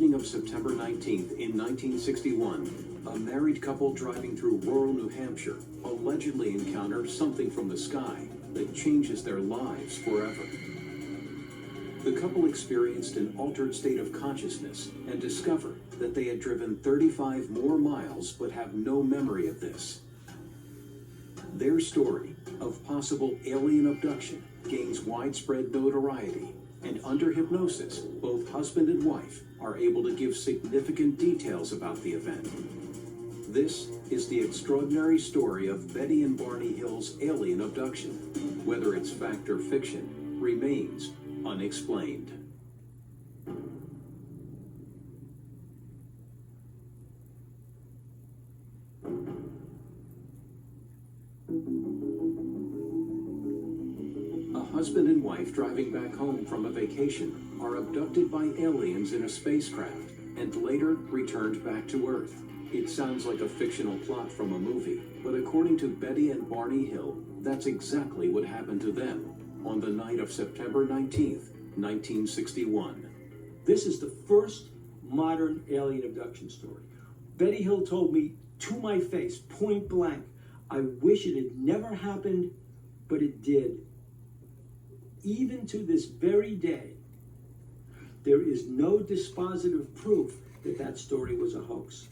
evening of September 19th in 1961, a married couple driving through rural New Hampshire allegedly encounter something from the sky that changes their lives forever. The couple experienced an altered state of consciousness and discovered that they had driven 35 more miles but have no memory of this. Their story of possible alien abduction gains widespread notoriety, and under hypnosis, both husband and wife are able to give significant details about the event. This is the extraordinary story of Betty and Barney Hill's alien abduction. Whether it's fact or fiction remains unexplained. A husband and wife driving back home from a vacation are abducted by aliens in a spacecraft and later returned back to Earth. It sounds like a fictional plot from a movie, but according to Betty and Barney Hill, that's exactly what happened to them on the night of September 19th, 1961. This is the first modern alien abduction story. Betty Hill told me to my face, point blank, I wish it had never happened, but it did. Even to this very day, there is no dispositive proof that that story was a hoax.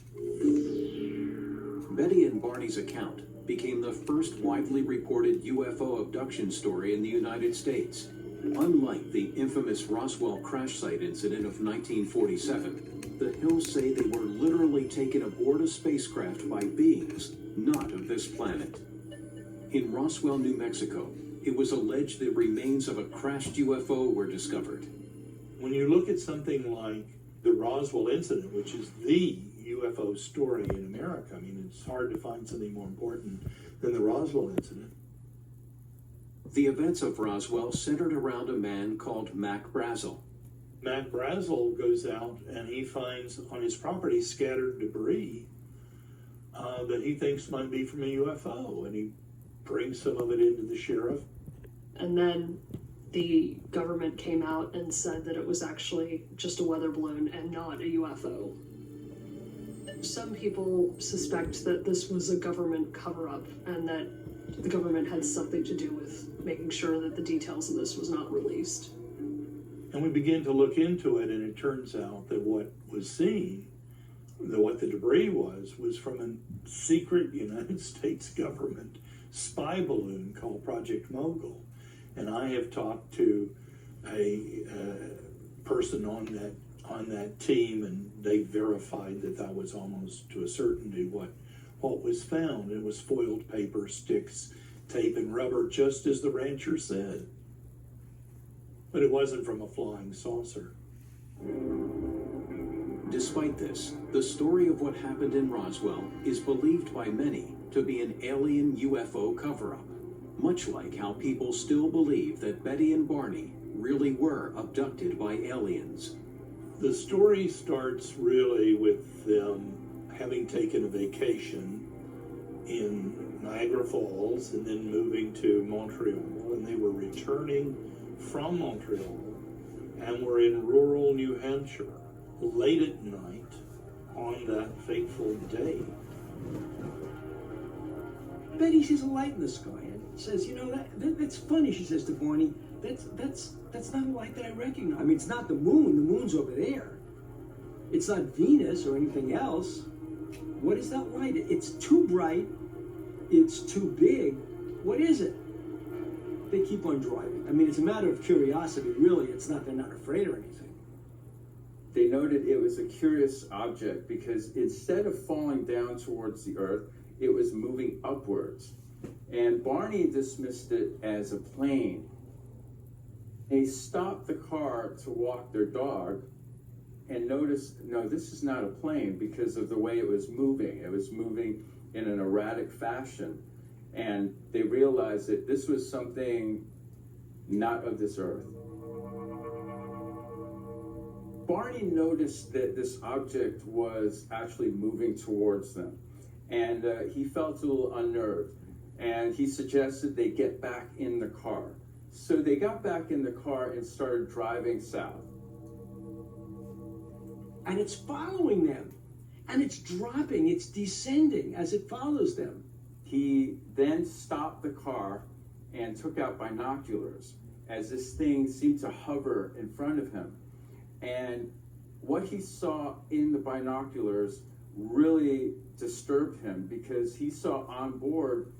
Betty and Barney's account became the first widely reported UFO abduction story in the United States. Unlike the infamous Roswell crash site incident of 1947, the Hills say they were literally taken aboard a spacecraft by beings not of this planet. In Roswell, New Mexico, it was alleged the remains of a crashed UFO were discovered. When you look at something like the Roswell incident, which is the UFO story in America, I mean, it's hard to find something more important than the Roswell incident. The events of Roswell centered around a man called Mac Brazel. Mac Brazel goes out and he finds on his property scattered debris that he thinks might be from a UFO, and he brings some of it into the sheriff. And then the government came out and said that it was actually just a weather balloon and not a UFO. Some people suspect that this was a government cover-up and that the government had something to do with making sure that the details of this was not released. And we begin to look into it, and it turns out that what was seen, what the debris was from a secret United States government spy balloon called Project Mogul. And I have talked to a person on that team, and they verified that that was almost to a certainty what was found. It was foiled paper, sticks, tape, and rubber, just as the rancher said. But it wasn't from a flying saucer. Despite this, the story of what happened in Roswell is believed by many to be an alien UFO cover-up, much like how people still believe that Betty and Barney really were abducted by aliens. The story starts really with them having taken a vacation in Niagara Falls and then moving to Montreal, and they were returning from Montreal and were in rural New Hampshire late at night on that fateful day. Betty sees a light in the sky and says, you know, that's funny, she says to Barney. That's not a light that I recognize. I mean, it's not the moon. The moon's over there. It's not Venus or anything else. What is that light? It's too bright. It's too big. What is it? They keep on driving. I mean, it's a matter of curiosity, really. It's not, they're not afraid or anything. They noted it was a curious object because instead of falling down towards the earth, it was moving upwards. And Barney dismissed it as a plane. They stopped the car to walk their dog and noticed, no, this is not a plane because of the way it was moving. It was moving in an erratic fashion. And they realized that this was something not of this earth. Barney noticed that this object was actually moving towards them, and he felt a little unnerved, and he suggested they get back in the car. So they got back in the car and started driving south. and it's following them. And it's dropping, it's descending as it follows them. He then stopped the car and took out binoculars as this thing seemed to hover in front of him. And what he saw in the binoculars really disturbed him, because he saw on board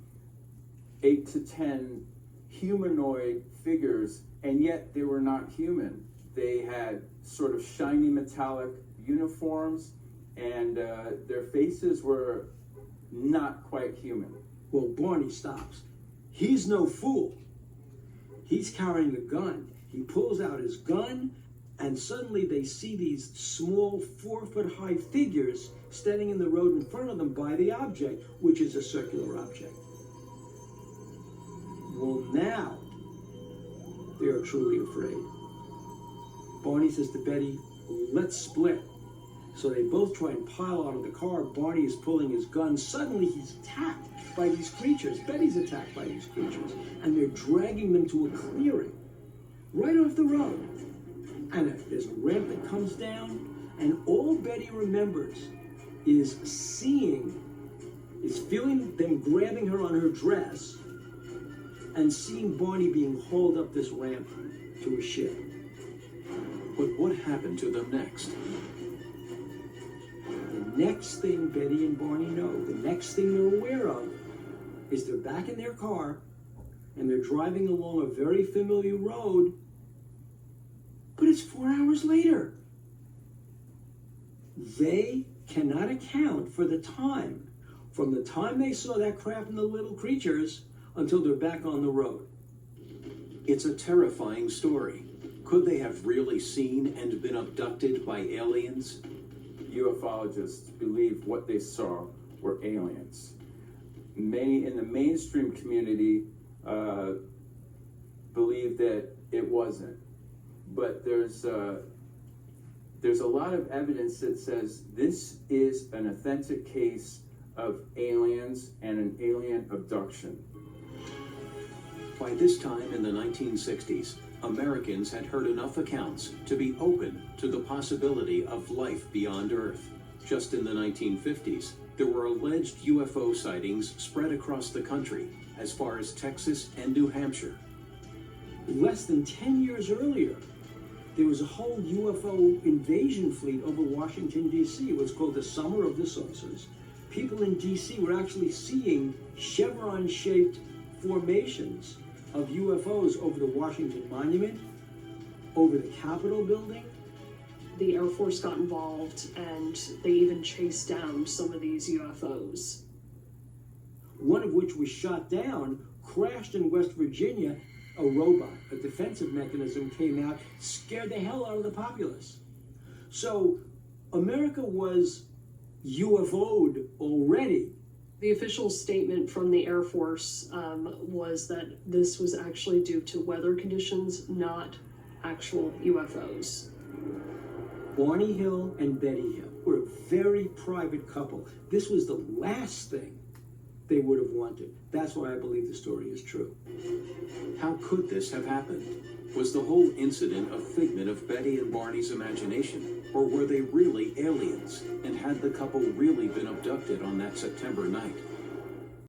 8 to 10 humanoid figures, and yet they were not human. They had sort of shiny metallic uniforms, and their faces were not quite human. Well, Barney stops. He's no fool. He's carrying a gun. He pulls out his gun, and suddenly they see these small 4-foot-high figures standing in the road in front of them by the object, which is a circular object. Well, now they are truly afraid. Barney says to Betty, let's split. So they both try and pile out of the car. Barney is pulling his gun. Suddenly he's attacked by these creatures. Betty's attacked by these creatures. And they're dragging them to a clearing right off the road. And there's a ramp that comes down. And all Betty remembers is feeling them grabbing her on her dress and seeing Barney being hauled up this ramp to a ship. But what happened to them next? The next thing Betty and Barney know, the next thing they're aware of, is they're back in their car and they're driving along a very familiar road, but it's 4 hours later. They cannot account for the time from the time they saw that craft and the little creatures until they're back on the road. It's a terrifying story. Could they have really seen and been abducted by aliens? Ufologists believe what they saw were aliens. Many in the mainstream community believe that it wasn't. But there's a lot of evidence that says this is an authentic case of aliens and an alien abduction. By this time in the 1960s, Americans had heard enough accounts to be open to the possibility of life beyond Earth. Just in the 1950s, there were alleged UFO sightings spread across the country, as far as Texas and New Hampshire. Less than 10 years earlier, there was a whole UFO invasion fleet over Washington, D.C. It was called the Summer of the Saucers. People in D.C. were actually seeing chevron-shaped formations of UFOs over the Washington Monument, over the Capitol building. The Air Force got involved, and they even chased down some of these UFOs. One of which was shot down, crashed in West Virginia. A robot, a defensive mechanism, came out, scared the hell out of the populace. So America was UFO'd already. The official statement from the Air Force was that this was actually due to weather conditions, not actual UFOs. Barney Hill and Betty Hill were a very private couple. This was the last thing they would have wanted. That's why I believe the story is true. How could this have happened? Was the whole incident a figment of Betty and Barney's imagination? Or were they really aliens? And had the couple really been abducted on that September night?